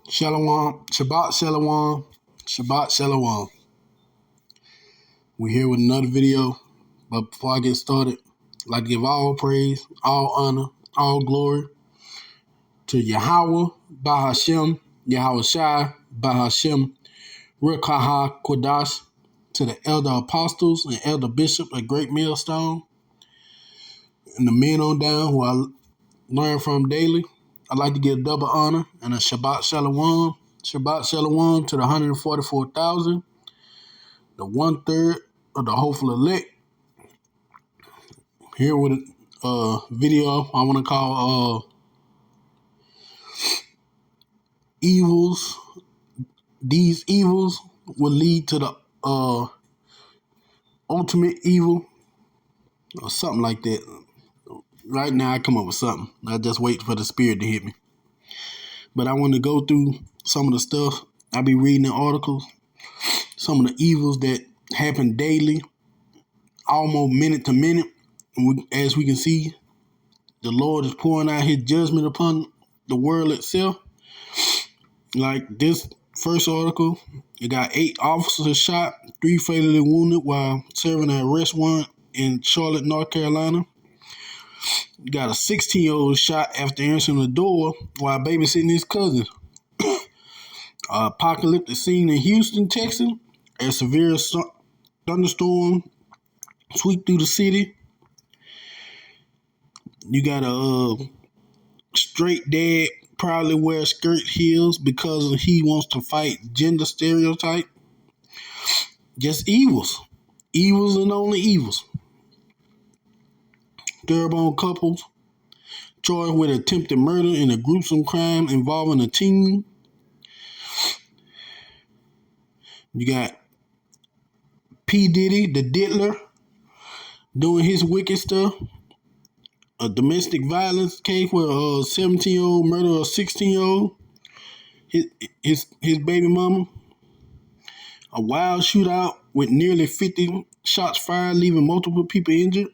Shalom, Shabbat Shalom, Shabbat Shalom. We're here with another video, but before I get started, I'd like to give all praise, all honor, all glory to Yahweh, Bahashem, Yahweh Shai, Bahashem, Rekaha Kodash, to the elder apostles and elder bishop at Great Millstone, and the men on down who I learn from daily. I'd like to give double honor and a Shabbat Shalom. Shabbat Shalom to the 144,000, the 1/3 of the hopeful elect. Here with a video I want to call EVILS. These evils will lead to the ultimate evil, or something like that. Right now I come up with something. I just wait for the spirit to hit me. But I want to go through some of the stuff. I be reading the articles, some of the evils that happen daily, almost minute to minute. And as we can see, the Lord is pouring out his judgment upon the world itself. Like this first article, you got 8 officers shot, 3 fatally wounded while serving an arrest warrant in Charlotte, North Carolina. You got a 16-year-old shot after answering the door while babysitting his cousin. Apocalyptic scene in Houston, Texas. A severe thunderstorm sweep through the city. You got a straight dad proudly wears skirt heels because he wants to fight gender stereotype. Just evils. Evils and only evils. Thoroughbone couples charged with attempted murder in a gruesome crime involving a teen. You got P. Diddy, the diddler, doing his wicked stuff. A domestic violence case where a 17-year-old murdered a 16-year-old, his baby mama. A wild shootout with nearly 50 shots fired, leaving multiple people injured.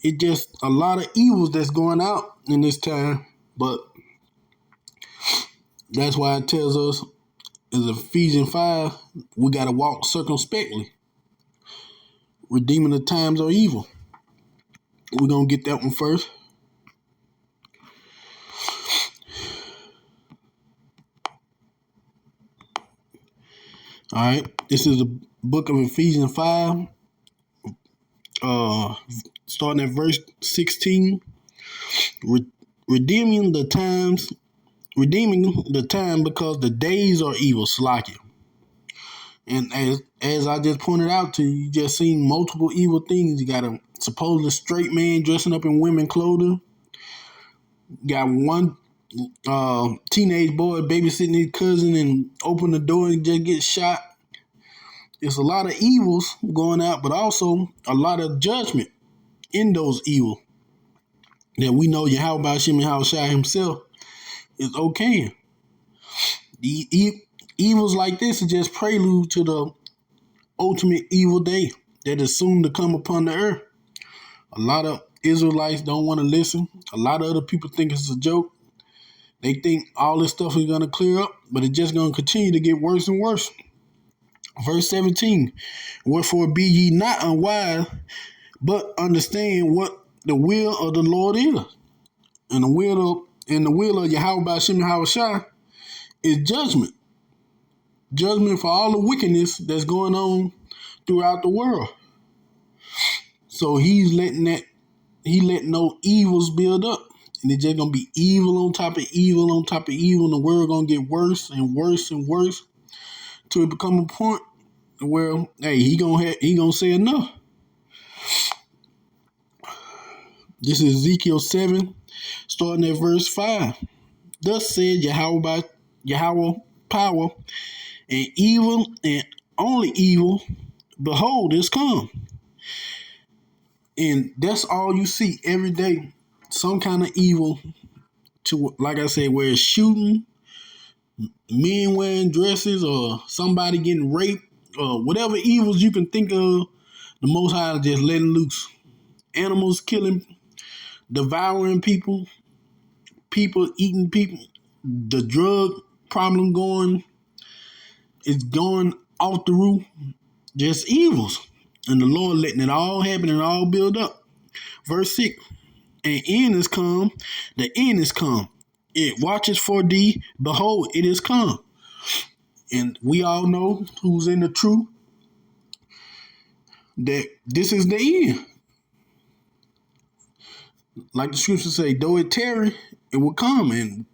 It's just a lot of evils that's going out in this time, but that's why it tells us in Ephesians 5, we got to walk circumspectly, redeeming the times of evil. We're going to get that one first. All right, this is the book of Ephesians 5, starting at verse 16. Redeeming the time because the days are evil, Salakia. And as I just pointed out to you, you just seen multiple evil things. You got a supposedly straight man dressing up in women's clothing. You got one teenage boy babysitting his cousin and open the door and just get shot. There's a lot of evils going out, but also a lot of judgment in those evils that we know Yahweh Bashim Yahweh Shai himself is okay. The evils like this is just prelude to the ultimate evil day that is soon to come upon the earth. A lot of Israelites don't want to listen. A lot of other people think it's a joke. They think all this stuff is going to clear up, but it's just going to continue to get worse and worse. Verse 17, wherefore be ye not unwise, but understand what the will of the Lord is. And the will of Yahweh Bashim Yahweh Shai is judgment. Judgment for all the wickedness that's going on throughout the world. So he's letting those evils build up. And it's just going to be evil on top of evil on top of evil. And the world going to get worse and worse and worse till it become a point where, hey, he gonna say enough. This is Ezekiel 7, starting at verse 5. Thus said Yahweh power, and evil and only evil, behold, is come. And that's all you see every day. Some kind of evil, to, like I said, where it's shooting, men wearing dresses, or somebody getting raped, or whatever evils you can think of, the Most High is just letting loose. Animals killing, devouring people, people eating people. the drug problem is going off the roof, just evils. And the Lord letting it all happen and all build up. Verse 6, and end is come, the end is come. It watches for thee, behold, it is come. And we all know who's in the truth, that this is the end. Like the scriptures say, though it tarry, it will come. And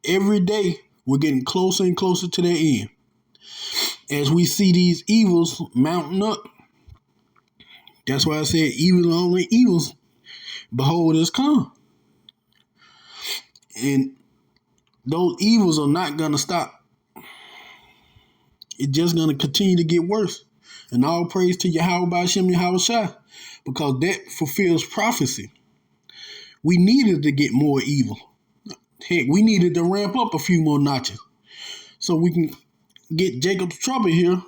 every day we're getting closer and closer to the end. As we see these evils mounting up. That's why I said evil only evils, behold, is come. And those evils are not going to stop. It's just going to continue to get worse. And all praise to Yahweh B'Shem Yahweh Shai, because that fulfills prophecy. We needed to get more evil. Heck, we needed to ramp up a few more notches so we can get Jacob's trouble here,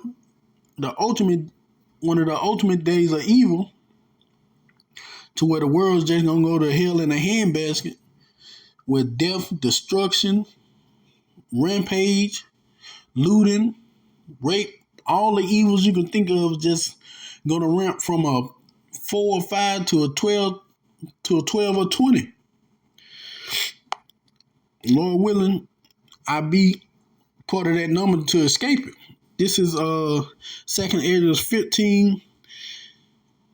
one of the ultimate days of evil, to where the world's just gonna go to hell in a handbasket with death, destruction, rampage, looting, rape, all the evils you can think of just gonna ramp from a 4 or 5 to a 12 or 20. Lord willing, I be part of that number to escape it. This is 2nd Ezra 15,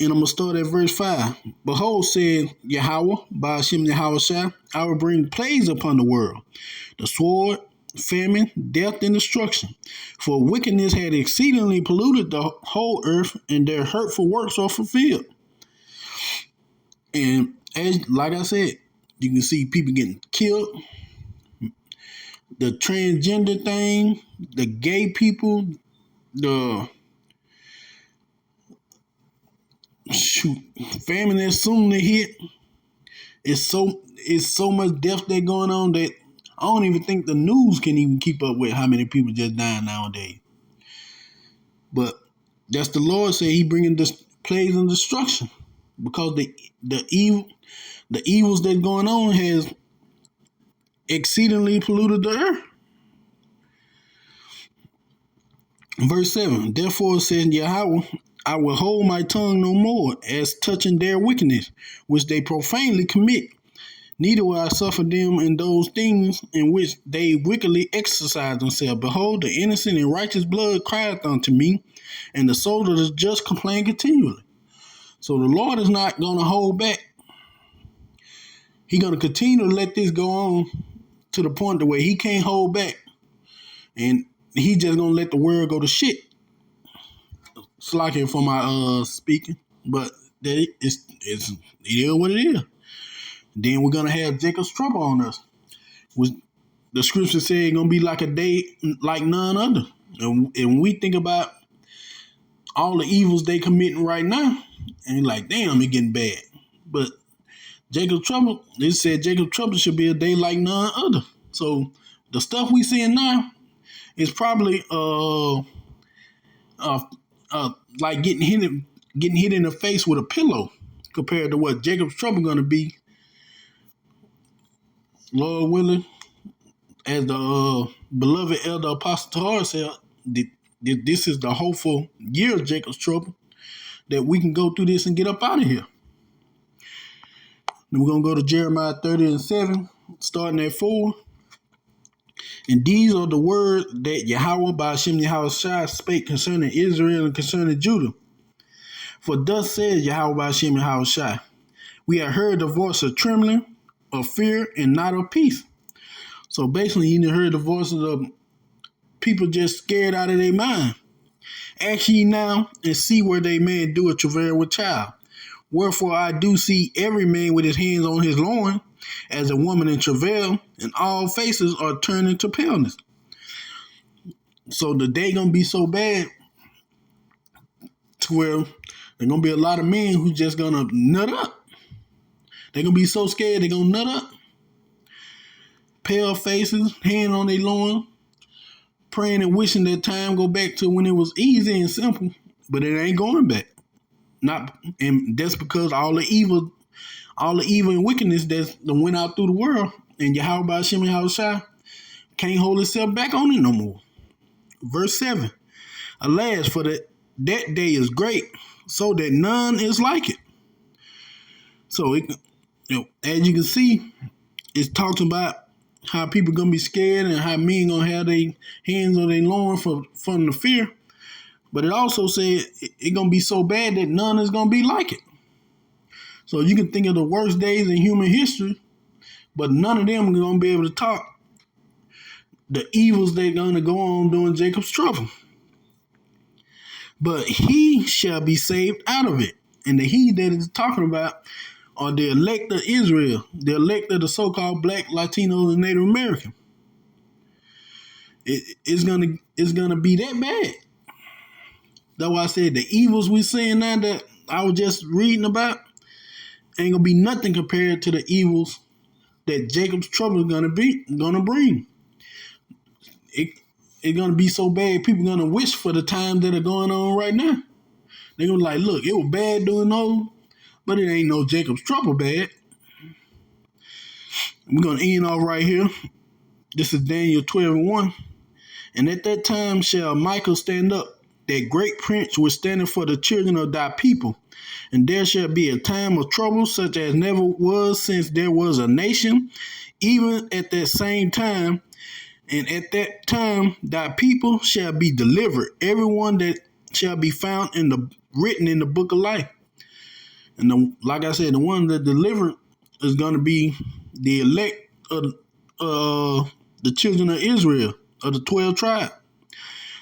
and I'm going to start at verse 5. Behold, said Yahweh, Ba'Shem Yahweh Shai, I will bring plagues upon the world, the sword, famine, death, and destruction. For wickedness had exceedingly polluted the whole earth, and their hurtful works are fulfilled. And like I said, you can see people getting killed, the transgender thing, the gay people, the famine that's soon to hit. It's so much death that's going on that I don't even think the news can even keep up with how many people just dying nowadays. But that's the Lord said He bringing this plagues and destruction, because the evils that's going on has exceedingly polluted the earth. Verse 7, therefore says Yahweh, I will hold my tongue no more as touching their wickedness, which they profanely commit. Neither will I suffer them in those things in which they wickedly exercise themselves. Behold, the innocent and righteous blood crieth unto me, and the soul of the just complain continually. So the Lord is not going to hold back. He's going to continue to let this go on to the point where He can't hold back. And He just going to let the world go to shit. It's like it for my speaking, but it is what it is. Then we're going to have Jacob's trouble on us. The scripture said it's going to be like a day like none other. And when we think about all the evils they committing right now, and like, damn, it's getting bad. But Jacob's trouble, it said Jacob's trouble should be a day like none other. So the stuff we seeing now is probably like getting hit in the face with a pillow compared to what Jacob's trouble going to be. Lord willing, as the beloved elder Apostle Tahar said, this is the hopeful year of Jacob's trouble, that we can go through this and get up out of here. Then we're going to go to Jeremiah 30:7, starting at 4. And these are the words that Yahweh Ba'Shem Yahweh Shai spake concerning Israel and concerning Judah. For thus says Yahweh Ba'Shem Yahweh Shai, we have heard the voice of trembling, of fear, and not of peace. So basically, you heard the voices of people just scared out of their mind. Ask ye now and see where they man do a travail with child. Wherefore I do see every man with his hands on his loin, as a woman in travail, and all faces are turning to paleness. So the day gonna be so bad to where there gonna be a lot of men who just gonna nut up. They're gonna be so scared they're gonna nut up. Pale faces, hand on their loin, praying and wishing that time go back to when it was easy and simple, but it ain't going back. And that's because all the evil and wickedness that went out through the world and Yahweh Hashem and Yahushua can't hold itself back on it no more. Verse 7. Alas, for that day is great, so that none is like it. So, as you can see, it's talking about how people gonna be scared and how men gonna have their hands on their loin from the fear. But it also said it's gonna be so bad that none is gonna be like it. So you can think of the worst days in human history, but none of them are gonna be able to top the evils they're gonna go on during Jacob's trouble. But he shall be saved out of it. And the he that is talking about are the elect of Israel, the elect of the so-called black, Latinos, and Native American. It's gonna be that bad. That's why I said the evils we're seeing now that I was just reading about ain't gonna be nothing compared to the evils that Jacob's trouble is gonna bring. It's gonna be so bad, people gonna wish for the times that are going on right now. They're gonna be like, look, it was bad doing those, but it ain't no Jacob's trouble bad. We're gonna end off right here. This is Daniel 12:1. And at that time shall Michael stand up, that great prince was standing for the children of thy people. And there shall be a time of trouble such as never was since there was a nation, even at that same time. And at that time thy people shall be delivered, everyone that shall be found written in the book of life. And like I said, the one that delivered is going to be the elect of the children of Israel, of the 12 tribes.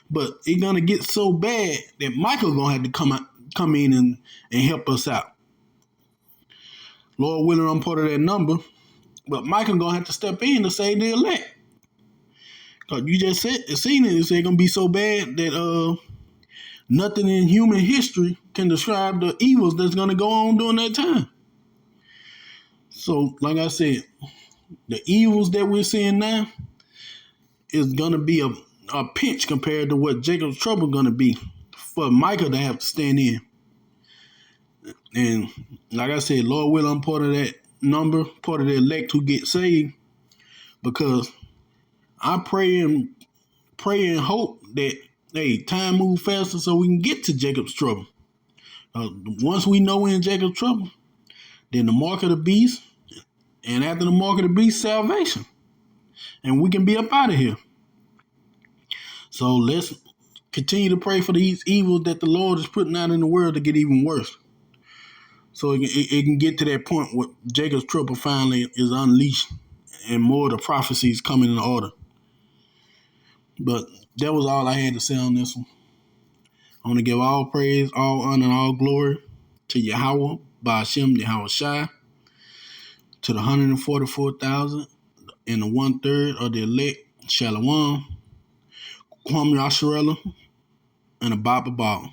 But it's going to get so bad that Michael going to have to come in and help us out. Lord willing, I'm part of that number. But Michael going to have to step in to save the elect. Because you just seen it. It's going to be so bad that nothing in human history can describe the evils that's going to go on during that time. So, like I said, the evils that we're seeing now is going to be a pinch compared to what Jacob's trouble going to be for Michael to have to stand in. And like I said, Lord will, I'm part of that number, part of the elect who get saved, because I pray and hope that, hey, time move faster so we can get to Jacob's trouble. Once we know we're in Jacob's trouble, then the mark of the beast, and after the mark of the beast, salvation. And we can be up out of here. So let's continue to pray for these evils that the Lord is putting out in the world to get even worse. So it can get to that point where Jacob's trouble finally is unleashed and more of the prophecies coming in order. But that was all I had to say on this one. I want to give all praise, all honor, and all glory to Yahweh, Ba'ashem, Yahushua, to the 144,000 and the 1/3 of the elect, Shalom, Kwam Yasharella, and the Baba Ball.